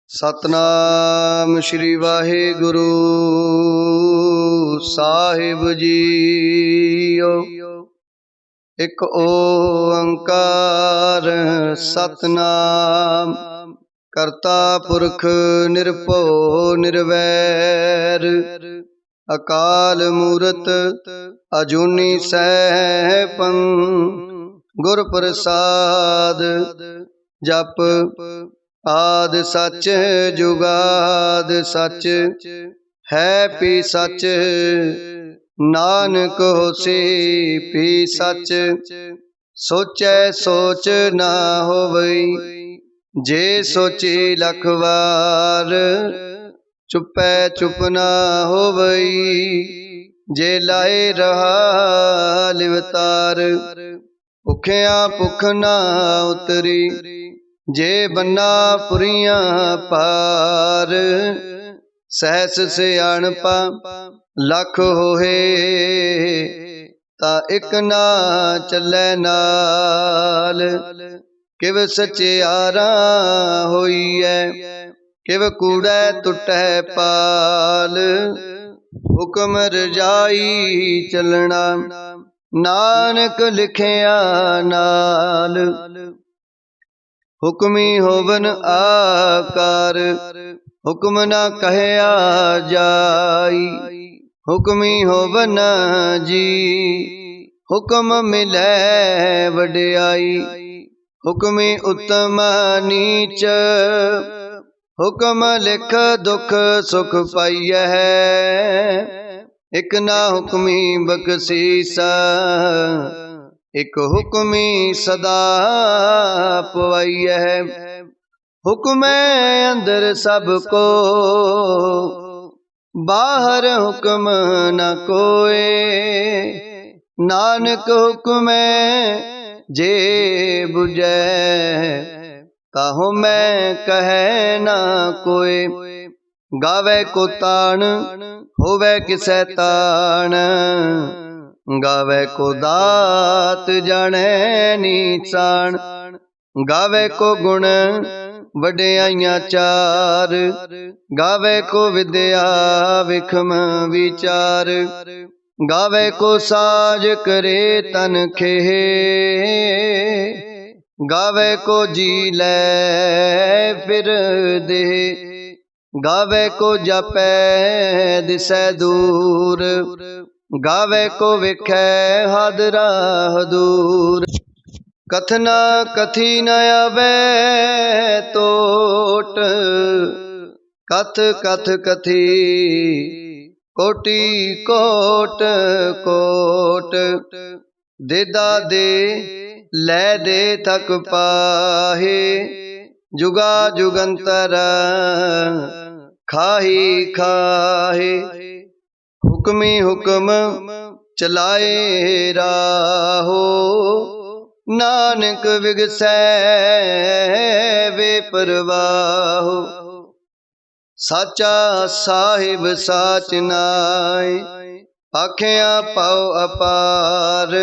सतनाम श्री वाहिगुरु साहिब जीओ। एक ओंकार सतनाम करता पुरख निरभौ निर्वैर अकाल मूरत अजूनी सैभं गुर प्रसाद जप आद सच जुगाद सच है पी सच नानक होसी पी सच सोचै सोच ना होवई जे सोची लख वार चुपै चुप ना होवई जे लाए रहा लिवतार भुखिया भुख ना उतरी जे बन्ना पुरियां पार सहस सियाणपा लख होए ता इक ना चलै नाल किव सचियारा होईऐ किव कूड़ै टुटै पाल हुक्म रजाई चलना नानक लिखिया नाल हुक्मी होवन आकार हुक्म न कहया जाई हुक्मी होवन जी हुक्म मिलै वड्याई हुक्मी उत्तम नीच हुक्म लिख दुख सुख पाइयै इक ना हुक्मी बख्शीसा एक हुक्मी सदा पवाइयै हुक्म अंदर सबको बाहर हुक्म न कोय नानक हुक्म जे बुझै ताहु मैं कहे ना कोय गावे को तान होवे किसै तान गावे को दात जाने नीचान गावे को गुण वड्याइयां चार गावे को विद्या विखम विचार गावे को साज करे तन खेह गावे को जी ले फिर दे गावे को जपै दिसै दूर गावे को विखै हादरा दूर कथना कथी न आवे तोट कथ कथ कथी कोटि कोट कोट देदा दे लै दे थक पाहे जुगा जुगंतर खाही खाहे हुक्मी हुक्म चलाए राहो नानक विगसै वे परवाहो साचा साहिब साच नाय आखियां पाओ अपार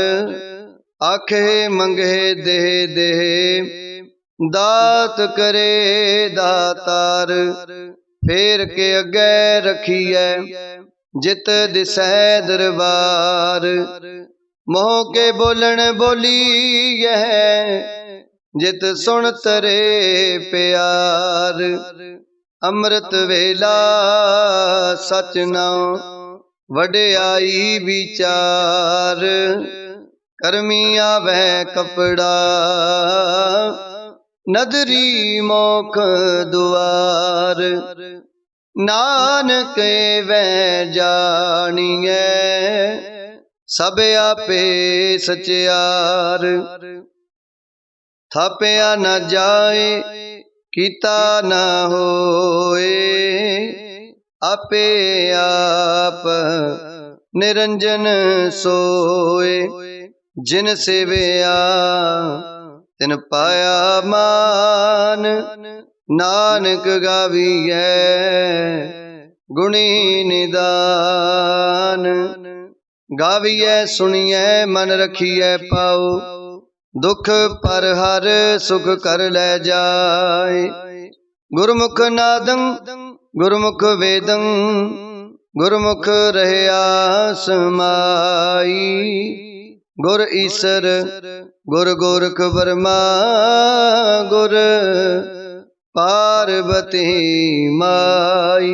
आखे मंगे दे दे दात करे दातार फेर के अगे रखिए जित दिसै दरबार मोह के बोलन बोली यह जित सुन तरे प्यार अमृत वेला सच नाम वड्याई विचार करमी आवे कपड़ा नदरी मोख दुआर नानक वै जानिए सब आपे सचियार थापिया न जाए कीता न होए आपे आप निरंजन सोए जिन सेविया तिन पाया मान नानक गाविए गुणी निदान गाविए सुनिए मन रखिए पाओ दुख पर हर सुख कर ले जाए गुरमुख नादं गुरमुख वेदं गुरमुख रहया समाई। गुर ईसर गुर गोरख बर्मा गुर पार्वती माई।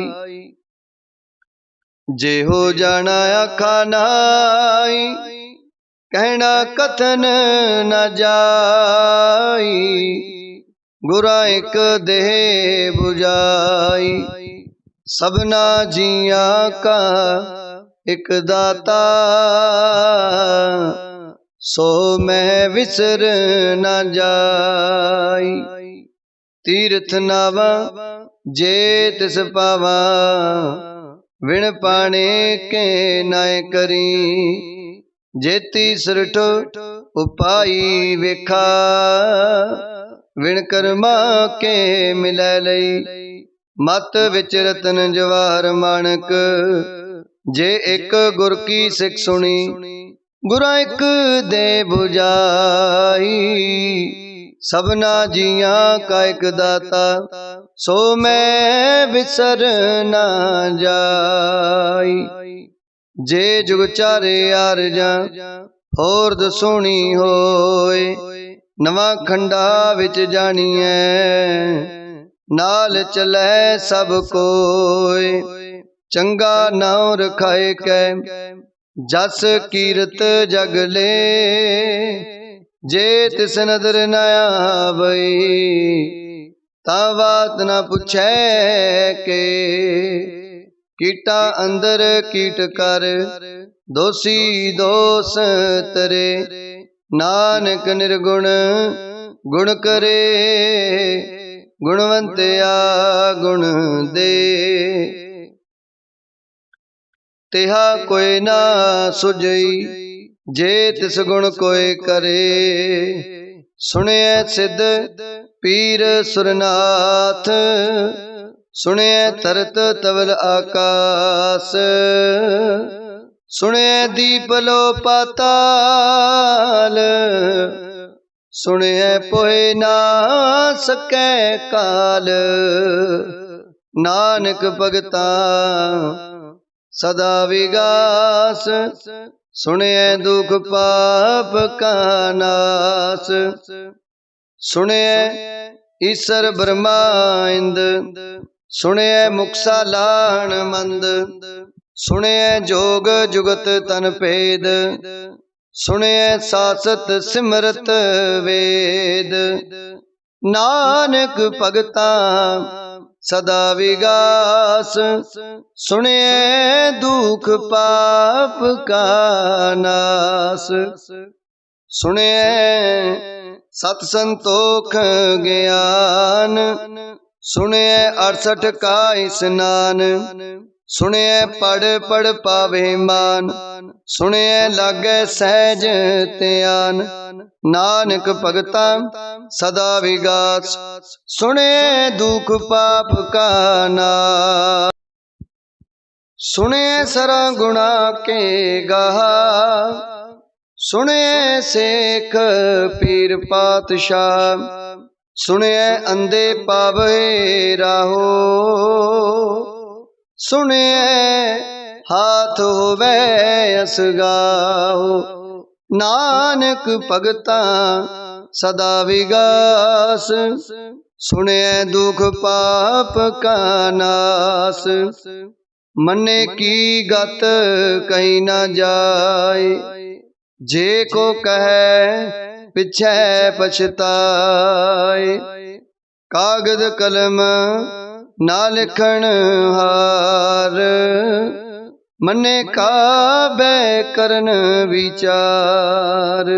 जे हो जाना आखा नाई कहना कथन न जाई। गुरा एक देह बुझाई सबना जिया का एक दाता। सो मैं विसर न जाई। तीर्थ नावा जे तिस पावा विण पाने के नाय करी। जेती सुरठ उपाई वेखा विण कर्मा के मिलै लई। मत विच रतन जवाहर माणक जे एक गुर की सिख सुनी। गुरा एक दे बुझाई सबना जिया का एक दाता। सो मैं विसर न जाई। जे जुग चारे आरजा होरद सोनी होए। नवा खंडा विच जानिए नाल चलै सब कोय। चंगा नाम रखाए कै जस कीरत जग ले। जे तिस नदर न आवई ता बात न पुछै के। कीटा अंदर कीट कर दोषी दोष तरे। नानक निर्गुण गुण करे गुणवंतया गुण दे। तेहा कोई ना सुझई जे तिस गुण कोई करे। सुनिए सिद्ध पीर सुरनाथ सुनिए तरत तवल आकाश। सुनिए दीप लो पाताल सुनिए पोए ना सकै काल। नानक भगता सदा विगास सुनिए दुख पाप का नाश। सुनिए ईश्वर ब्रह्मा इंद सुनिए मुक्सा लान मंद। सुनिए जोग जुगत तन भेद सुनिए सासत सिमरत वेद। नानक भगता सदा विगास सुनिए दुख पाप का नाश। सुनिए सत संतोख ज्ञान सुनिए 68 का स्नान। सुनिए पढ़ पढ़ पावे मान सुनिए लागे सहज त्यान। नानक भगता सदा विगास सुनिए दुख पाप का नाश। सुनिए सरा गुणा के गाहा सुनिए शेख पीर पातशाह। सुनिए अंधे पावे राहो सुनिए हाथ होवे असगाहो। नानक भगता सदा विगास सुनिए दुख पाप का नाश। मने की गत कहीं न जाए जे को कहे पिछे पछताए। कागज कलम ना लिखण हार मने काबे करन विचार।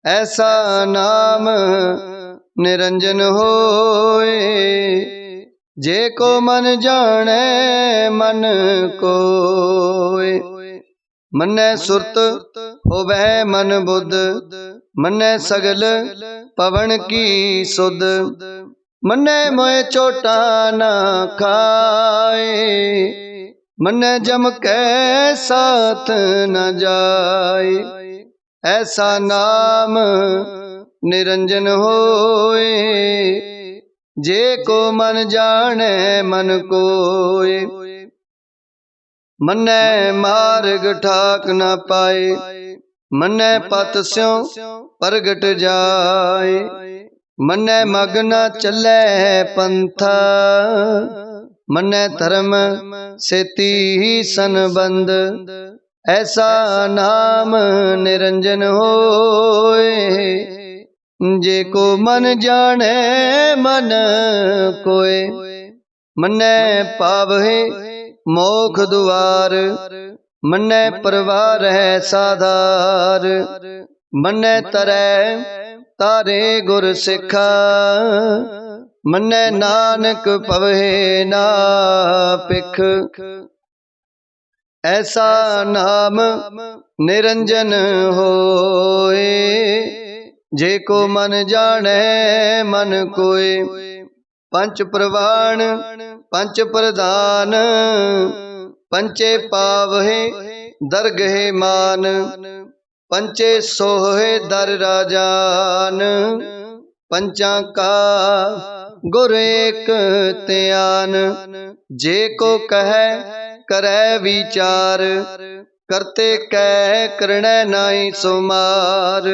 ऐसा नाम निरंजन होए जे को मन जाने मन कोय। मन्ने सुरत होवे मन बुध मन्ने सगल पवन की सुध। मन्ने मोए चोटा ना खाए मन्ने जम के साथ न जाए। ऐसा नाम निरंजन होए जे को मन जाने मन कोय, मन्ने मार्ग ठाक न पाए, मन्ने पत स्यों प्रगट जाए। मन्ने मग न चले पंथा, मन्ने धर्म सेती ही संबंध, ऐसा नाम निरंजन होए। जे को मन जाने मन कोय, मन्ने पावहे मोख दुआर, मन्ने परवार है साधार। मन्ने तरै तारे गुर सिखा, मन्ने नानक पवहे ना पिख, ऐसा नाम निरंजन होए। जे को मन जाने मन कोय, पंच प्रवाण पंच प्रधान, पंचे पावहे दरगहे मान, पंचे सोहे दर राजान। पंचा का गुर एक त्यान, जे को कहे करे विचार, करते कह करने नाई सुमार।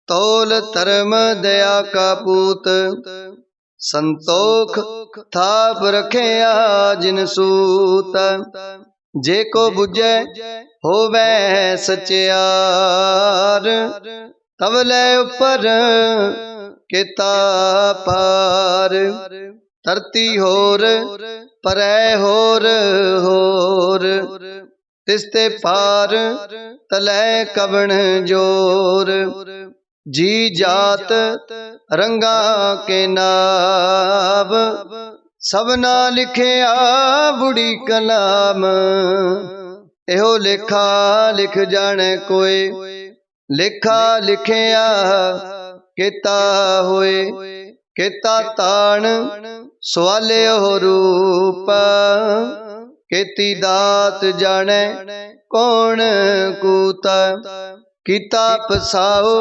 तौल धर्म दया का पूत, संतोख थाप रखे जिन सूत। जे को बुझे होवे सचियार, तवले ऊपर केता पार। धरती होर परै होर होर, तिसते पार तलै कवण जोर। जी जात रंगा के नाव, सबना लिखिया बुढ़ी कलाम। एहो लेखा लिख जाने कोय, लेखा लिखिया केता होए। केता ताण सवाले हो रूप, केती दात जाने कौन कूता। कीता पसाओ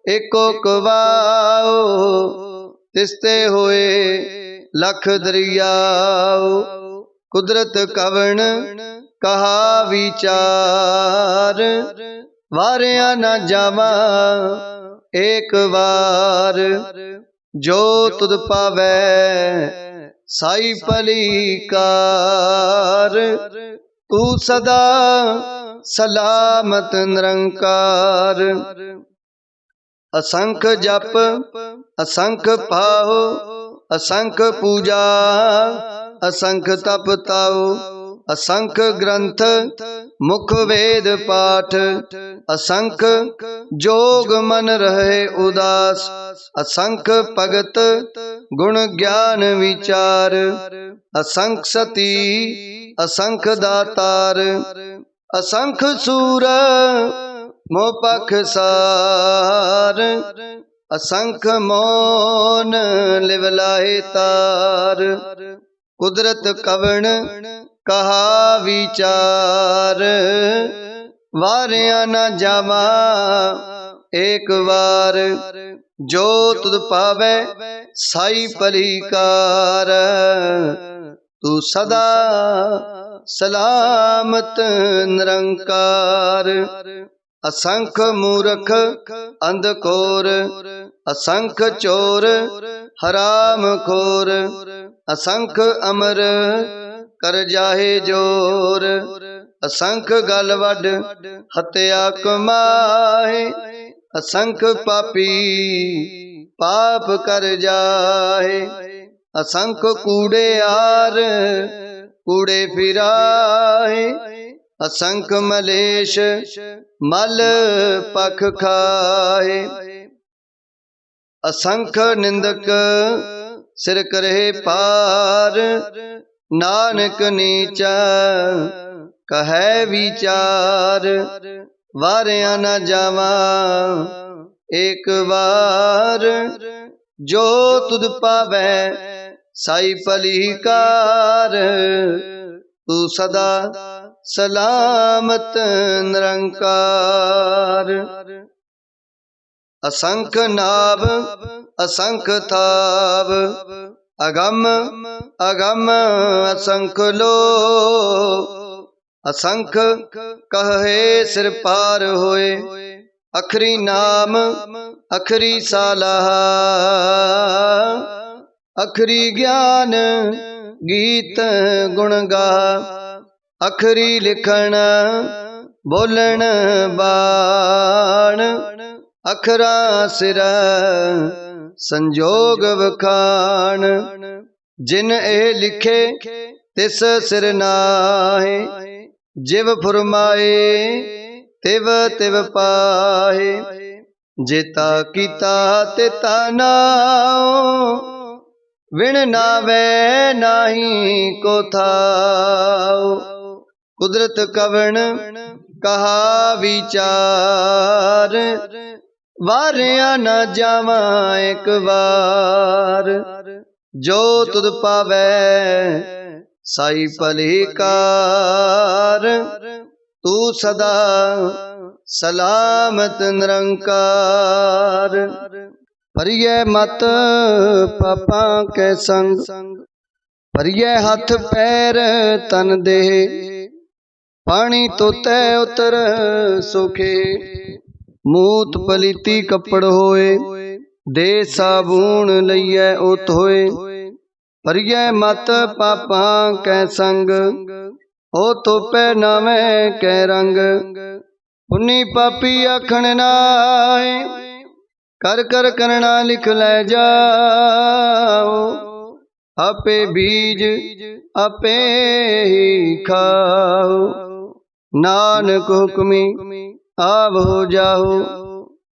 एको कवाओ, तिसते होए लख दरियाओ। कुदरत कवण कहा विचार, वारिया न जावा एक बार। जो तुद पावे साई पलीकार, तू सदा सलामत निरंकार। असंख जप असंख पाहो, असंख पूजा असंख तप ताओ। असंख ग्रंथ मुख वेद पाठ, असंख जोग मन रहे उदास। असंख भगत गुण ज्ञान विचार, असंख सती असंख दातार। असंख सूर मोह पखसार, असंख मौन लिवलाए तार। कुदरत कवण कहा विचार, वारिया न जावा एक बार। जो तुद पावे साई पलीकार, तू सदा सलामत निरंकार। असंख मूर्ख अंधकोर, असंख चोर हराम खोर। असंख अमर कर जाहे जोर, असंख गल वड हत्या कमाए। असंख पापी पाप कर जाए, असंख कूड़े आर कूड़े फिराए। असंख मलेश मल पख खाए, असंख निंदक सिर करे पार। नानक नीचा कहे विचार, वारिया न जावा एक बार। जो तुद पावे साई पलीकार, तू सदा सलामत निरंकार। असंख नाभ असंख थाव, अगम अगम असंख लो, असंख कहे सिर पार होए। अखरी नाम अखरी सालाह, अखरी ज्ञान गीत गुण गा। अखरी लिखण बोलण बाण, अखरा सिर संजोग वखाण। जिन ए लिखे तिस सिर नाहे, जिव फुरमाए तिव तिव पाहे। जेता कीता तेता नाओ, विण नावे नाही को थाओ। कुदरत कवण कहा विचार, वारिया न जावा एक बार। जो तुद पावै साई भलेकार, तू सदा सलामत निरंकार। परिये मत पापा के संग, परिये हाथ पैर तन दे। पानी तोते उतर सुखे, मूत पलीती कपड़ होए। दे साबून लइए उत होए। परिये मत पापा कै संग, ओ तोपे नावे कै रंग। पुन्नी पापी आखण नाए, कर कर करना लिख ले जाओ। आपे बीज आपे ही खाओ, नानक हुक्मी आव हो जाओ।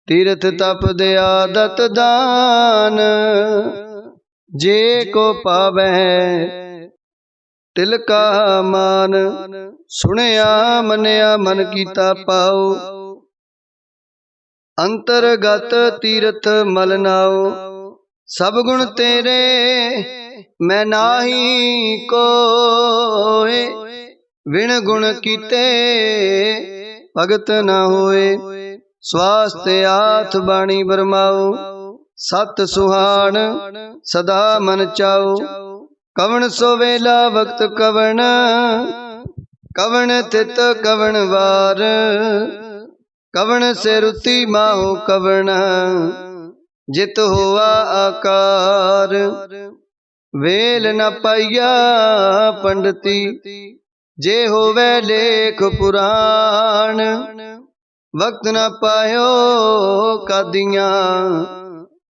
तीर्थ तप दया दत दान, जे को पावै तिलका मान। सुनिया मनिया मन कीता पाओ, अंतरगत तीर्थ मल नाओ। सब गुण तेरे मैं नाही कोय, विण गुण कीते भगत न होए। स्वास्थ्य आथ बाणी बरमाओ, सत सुहान सदा मन चाओ। कवण सो वेला वक्त कवण, कवण तित कवण वार। कवण से रुति माहो कवण, जित हुआ आकार। वेल न पाइया पंडिती, जे होवे लेख पुराण। वक्त न पायो कादियां,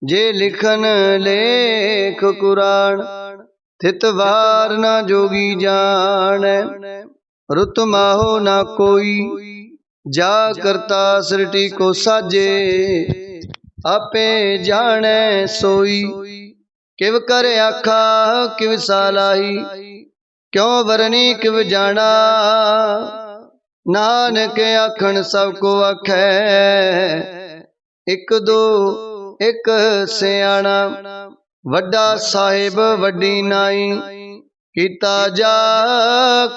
जे लिखन लेख कुरान। थित वार न जोगी जान, रुत माहो न कोई। जा करता सृष्टि को साजे, आपे जाने सोई। किव कर आखा किव सालाही, क्यों वरनी किव जाना। नानक आखन सबको आखै, एक दो एक सियाणा। वड्डा साहिब वड्डी नाई, कीता जा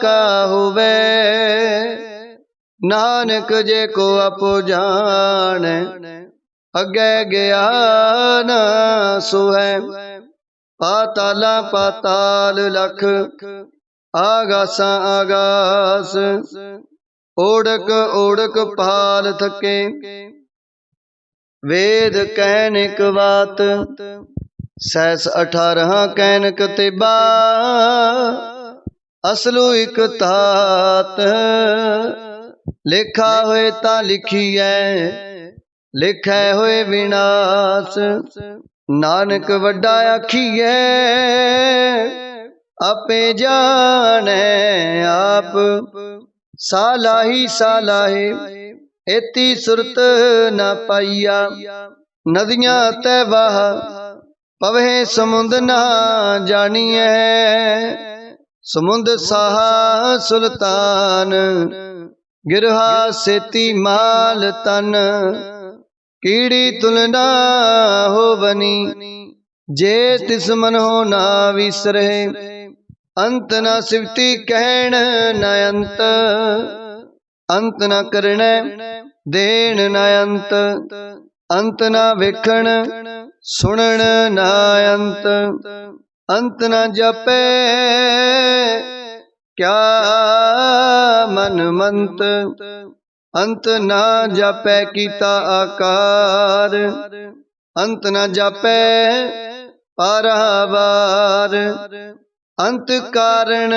का होवे। नानक जे को आपो जान, अगे गया न सोहै। पाताला पाताल लख, आगासा आगास। ओढ़क ओढ़क पाल थके, वेद कैनिक बात। सैस 18 कैनक तेबा, असलू इक तात। लिखा होए ता लिखिए, लिखै होए विनाश। नानक वड्डा आखिए, आपे जाने आप। सालाही सालाहे एती सुरत न पाइया। नदियां तै वाह पवे समुंद ना जानिए। समुंद साहा सुल्तान, गिरहा सेती माल तन। कीड़ी तुलना हो बनी, जे तिस मन हो ना विसरे। अंत न सिवती कहण न अंत, अंत न करण देण न अंत। अंत न वेखण सुनण न अंत। अंत न जपे क्या मन मंत, अंत न जपै कीता आकार, अंत न जपै पारावार, अंत कारण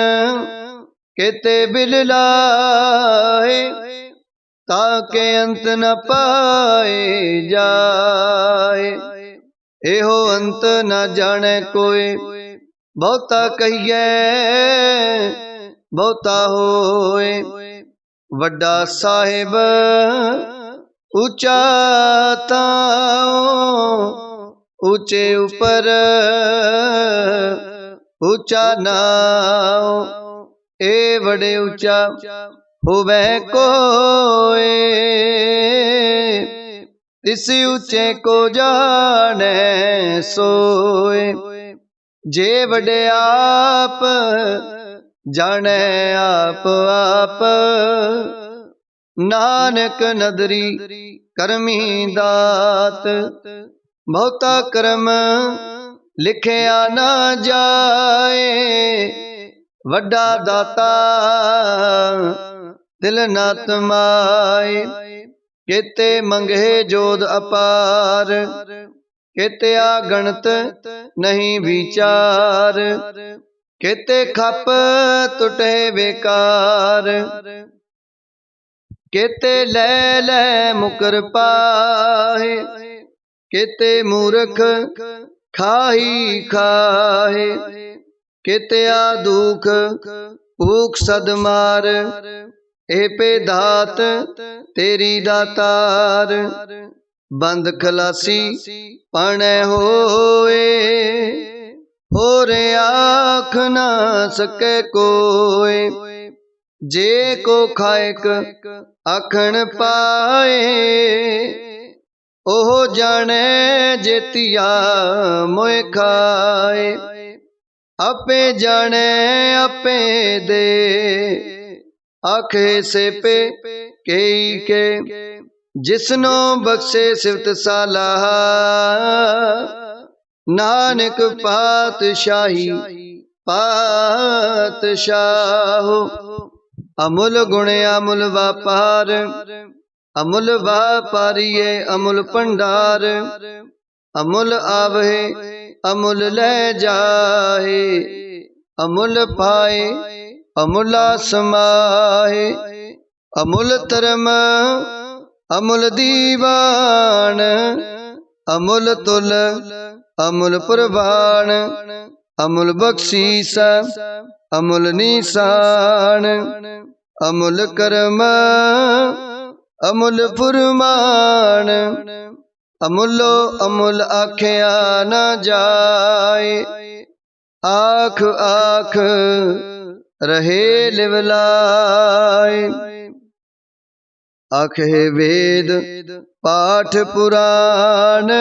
केते बिल लाए, ताके अंत न पाए जाए। एहो अंत न जाने कोई, बहुता कहिए बहुता होए। वड्डा साहिब ऊंचा ताओ, ऊंचे ऊपर ऊंचा नाओ। ए बड़े ऊंचा होवे कोई, तिस ऊंचे को जाने सोए। जे बड़े आप जाने आप आप, नानक नदरी करमी दात। बहुता कर्म लिखिया ना जाए, वड्डा दाता दिल ना तमाए। केते मंगे जोध अपार, केते गणत नहीं विचार। केते खप टुटे बेकार, केते ले ले मुकर पाहे। केते मूर्ख खाही खाहे, केते दुख भूख सद मार। ए पे दात तेरी दातार, बंद खलासी पाने होए। होर आख ना सके कोई, जे को खाएक आखन पाए। ओह जाने जेतिया मोए खाए, आपे जाने आपे दे। आखे से पे कई के, जिसनो बख्शे सिफत सालाह। नानक पातशाही पातशाहो, अमुल गुण अमुल व्यापार। अमुल व्यापारिये अमुल भंडार, अमुल आवहे अमुल ले जाए। अमुल पाए अमुला समाए, अमुल धर्म अमुल दीवान। अमुल तुल अमुल प्रवान, अमुल बख्शीस अमुल निशान। अमुल कर्म अमुल फुरमान, अमुलो अमुल आख्या न जाए। आख आख रहे लिवलाए, आखे वेद पाठ पुराण।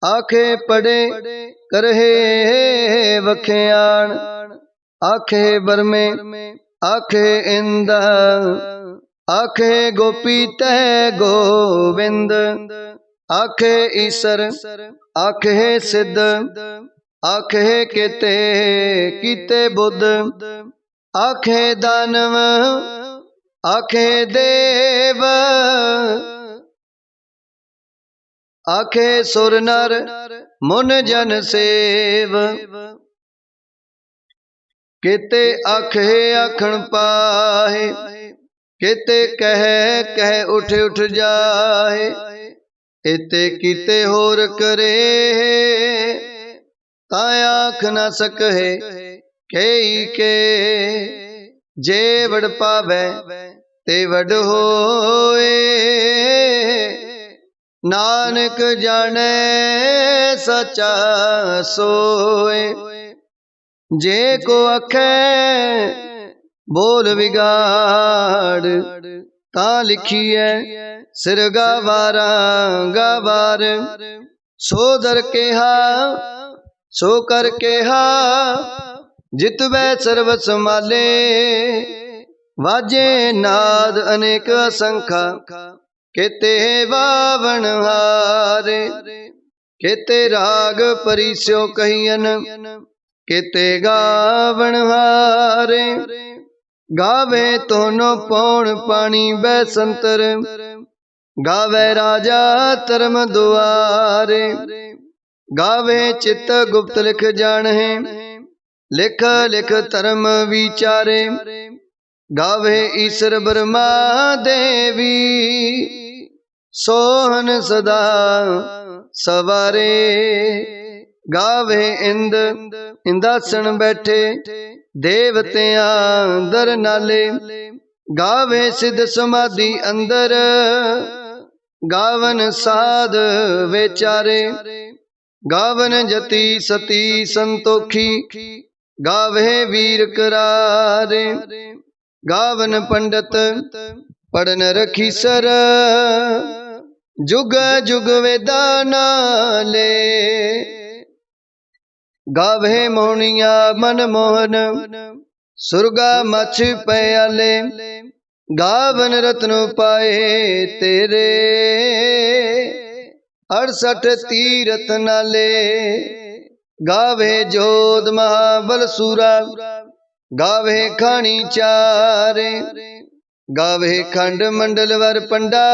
आखे पढ़े करहे वख्याण, आखे बरमे आखे इंद। आखे गोपी तै गोविंद, आखे ईसर आखे सिद्ध। आखे केते कीते बुद्ध, आखे दानव आखे देव। आखे सुर नर मुन जन सेव, केते आखे आखण पाहे। केते कह कह उठ उठ जाए, एते कीते होर करे। ताया आख न सकहे कई के, जे वड पावे ते वड होए। नानक जाने सचा सोए, जे को अखे बोल बिगाड़। ता लिखिए सिर गावारा गावार, सो दर केहा सो कर केहा। जितवै सर्व समाले, वाजे नाद अनेक असंखा। केते बावन हारे, केते राग परिस्यो कहियन, केते गावण हारे। गावे तोनो पौण पानी बैसंतर, गावे राजा धर्म दुआरे। गावे चित्त गुप्त लिख जाने, लिख लिख धर्म विचारे। गावे ईश्वर ब्रह्मा देवी, सोहन सदा सवारे। गावे इंद इंदासन बैठे, देवतियां दर नाले। गावे सिद्ध समाधि अंदर, गावन साध विचारे। गावन जति सती संतोखी, गावे वीर करारे। गावन पंडित पढ़न रखी सर, जुग जुग वेदा नाले। गावे मोहनिया मन मोहन, सुरगा मछ प्याले। गावन रत्न पाए तेरे, 68 तीरथ नाले। गावे जोध महाबल सूरा, गावे खानी चारे। गावे खंड मंडल वर पंडा,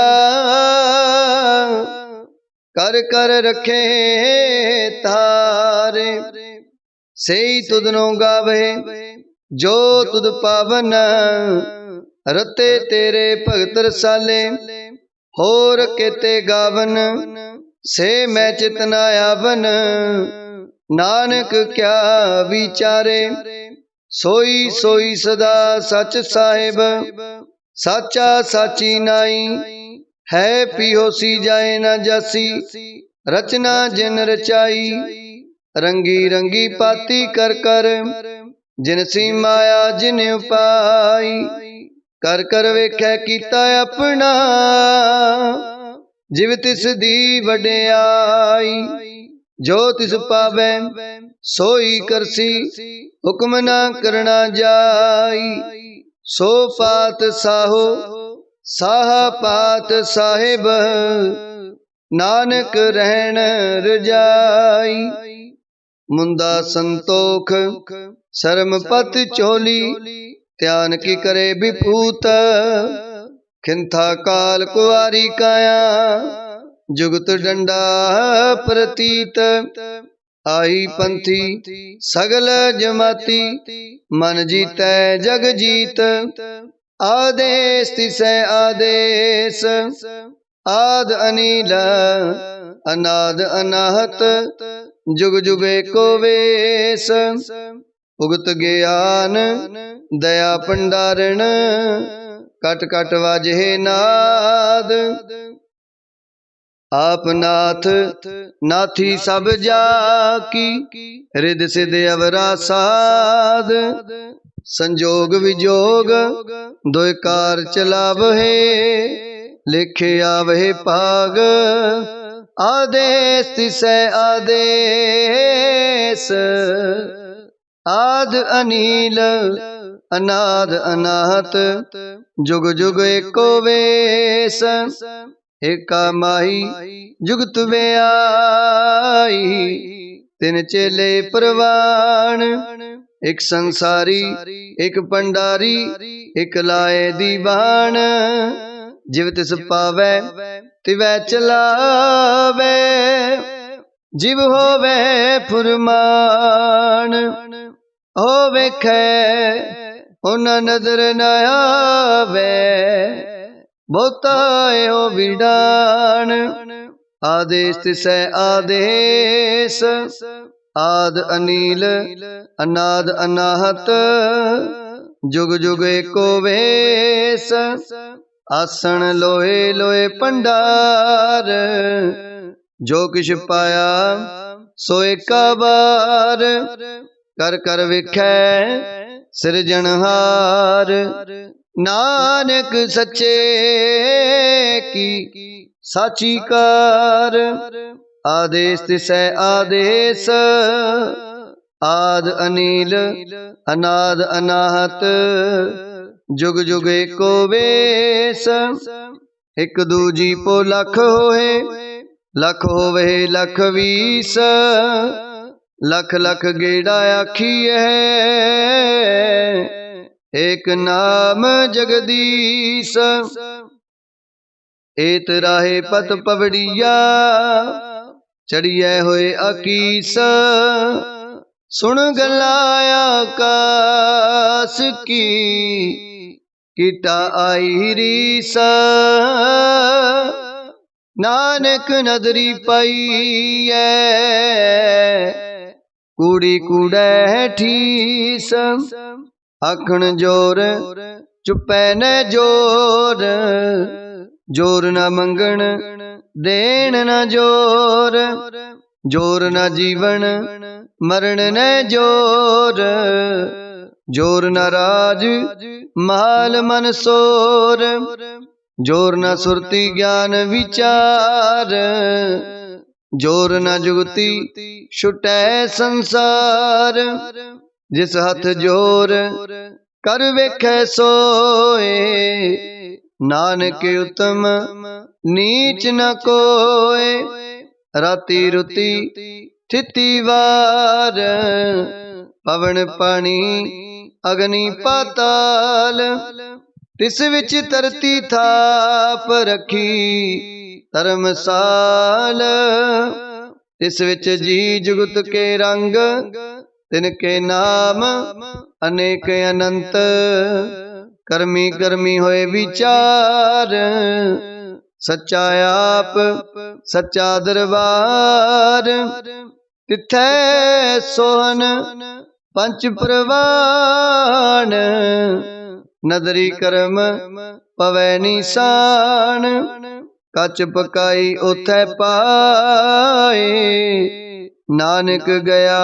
कर कर रखे तारे। सेई तुदनो गावे जो तुद पावन, रते तेरे भगत रसाले। होर केते गावन से मैं चितना आवन, नानक क्या विचारे। सोई सोई सदा सच साहिब, साचा साची नाई। है पियोसी जाए न जासी, रचना जिन रचाई। रंगी रंगी पाती कर कर, जिनसी माया जिन उपाई। कर कर वेख्या कीता अपना, जिव तिस दी वड्याई। जो तिस पावै सोई करसी, हुक्म ना करना जाई। सो पात साहो साहा पात साहिब, नानक रहन रजाई। मुंदा संतोख शर्म पत चोली, ध्यान की करे विभूत। खिंथा काल कुआरी काया, जुगत डंडा प्रतीत। आई पंथी सगल जमाती, मन जीतै जग जीत। आदेश तिसै आदेश, आद अनिल अनाद अनाहत। जुग जुग एको वेश, उगत ज्ञान दया भंडारण। कट कट वाजे नाद, आप नाथ नाथी सब जाकी। रिद सिद अवरा साध, संजोग विजोग दोय कार चलावहे। लिखे आवहे पाग, आदेश तिसै आदेश। आद अनिल अनाद अनाहत, जुग जुग एको वेश। एका माही जुगत व्याई, तिन चेले प्रवान। एक संसारी एक पंडारी, एक लाए दीवान। जिव तिस पावै तिवै चलावे, जिव होवे फुरमान। हो वेखै उन नजर न आवे, बहुता हो विडान। आदेश तिसै आदेश, आद अनिल अनाद अनाहत। जुग जुग एको वेश, आसन लोहे लोहे भंडार। जो किछ पाया सो एका बार, कर कर वेखै सिरजनहार। नानक सच्चे की साची कार, आदेश तिसै आदेश। आद अनिल अनाद अनाहत, जुग जुग एको वेश। एक दूजी पो लख होए, लख होवे लख वीस, लख लख गेड़ा आखी है, एक नाम जगदीश। एत राहे पत पवड़िया, चढ़िए होए अकीस। सुन गला आकाश की, कीटा आई रीस। नानक नदरी पाई कूड़ी कूड़े ठीस। आखण जोर चुपै न जोर, जोर न मंगण देण न जोर। जोर न जीवन मरण न जोर, जोर न राज महल मन सोर। जोर न सुरती ज्ञान विचार, जोर न जुगती छुटै संसार। जिस हथ जोर कर वेखै सोए, नानक उत्तम नीच न कोय। राती रुती थिति वार, पवन पानी अग्नि पाताल। तिस विच तरती थाप रखी धर्मसाल। तिस विच जी जुगत के रंग, तिनके नाम अनेक अनंत। कर्मी कर्मी होए विचार, सच्चा आप सच्चा दरबार। तिथै सोहन पंच प्रवान, नदरी कर्म पवै निशान। कच पकाई उथै पाए, नानक गया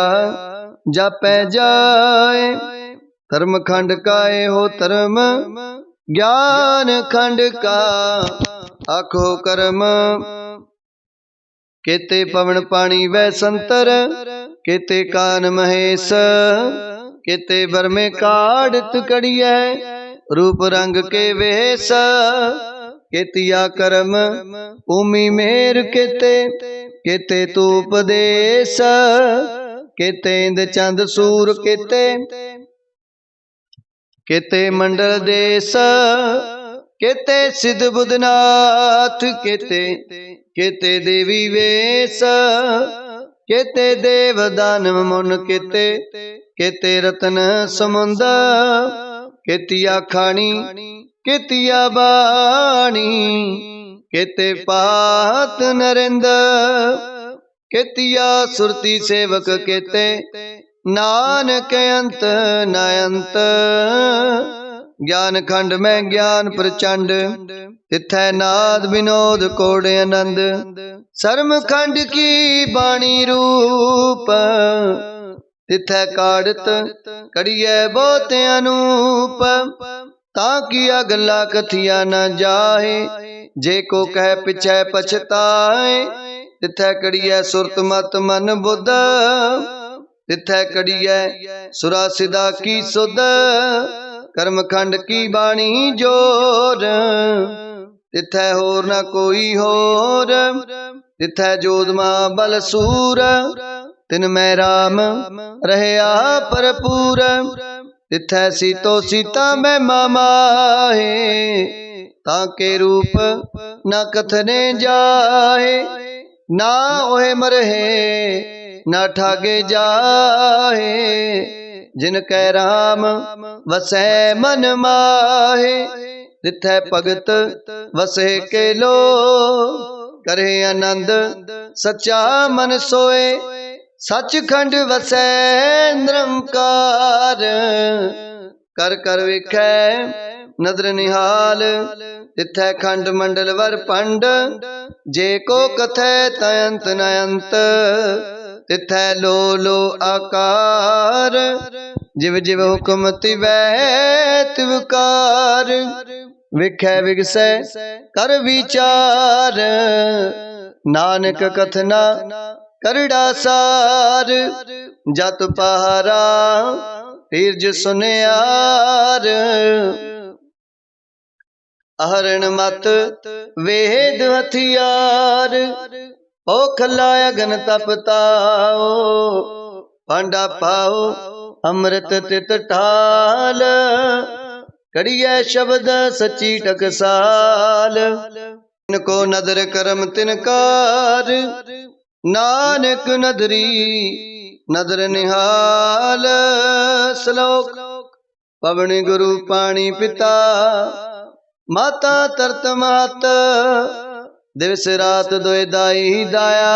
जापै जाए। धर्म खंड काए हो धर्म, ज्ञान खंड का आखो कर्म। केते पवन पानी वै संतर, केते कान महेश। केते बर में काढ़त कड़ियै, रूप रंग के वेश। केतिया कर्म भूमि मेर केते, केते तू उपदेश। केते इंद चंद सूर केते, केते मंडल देश। केते सिद्ध बुधनाथ केते, केते देवी वेश। केते देव दानव मुन केते, केते रतन समुंद। केतिया खानी केतिया बाणी, केते पात नरेंद। केतिया सुरती सेवक केते, नानक अंत न अंत। ज्ञान खंड में ज्ञान प्रचंड, तिथै नाद विनोद कोड आनंद। शर्म खंड की बाणी रूप, तिथै काढ़त कड़ियै बहुत अनूप। ताकिया गल्ला कथिया न जाहे, जे को कह पिछै पछताए। तिथै कड़ियै सुरत मत मन बुध, तिथै कड़ियै सुरा सिदा की सुध। कर्म खंड की बाणी जोर, तिथै होर न कोई होर। तिथै जोधमा बल सूर, तिन मैं राम रहया भरपूर। तिथै सीतो सीता मैं मामाहे, ताके रूप न कथने जाहे। ना ओहे मरहे न ठागे जाहे, जिन कै राम वसै मन माहे। तिथै भगत वसे के लो, करे आनंद सच्चा मन सोए। सचखंड वसै निरंकार, कर कर वेखै नदर निहाल। तिथै खंड मंडल वर पंड, जे को कथै तयंत न अंत। तिथै लो लो आकार, जिव जिव हुक्म तिवै तिवकार। विखै विगसै कर विचार, नानक कथना करड़ा सार। जत पहारा तीर्ज सुनियार, अहरण मत वेद हथियार। औखला अगन तपताओ पांडा पाओ अमृत तित ठाल कड़िया शब्द सची टकसाल इनको नदर करम तिनकार नानक नदरी नदर निहाल श्लोक पवनी गुरु पानी पिता माता तरत मात दिवस रात दोए दाई दाया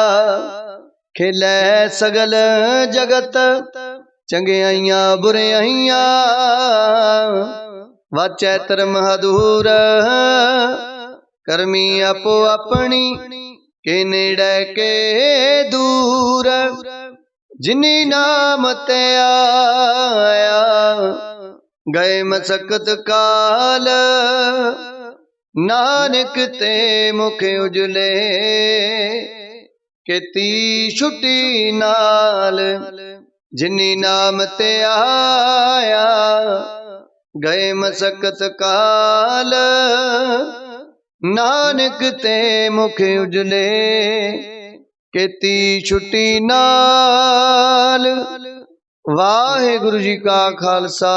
खेलै सगल जगत चंगियाइयां बुरियाइयां वाचै धर्म हदूर करमी आपो अपनी के नेड़े के दूर जिनी नाम ते आया गए मसकत काल नानक ते मुख उजले केती छुट्टी नाल जिनी नाम ते आया गए मसकत काल नानक ते मुख उजले केती छुट्टी नाल। वाहिगुरु जी का खालसा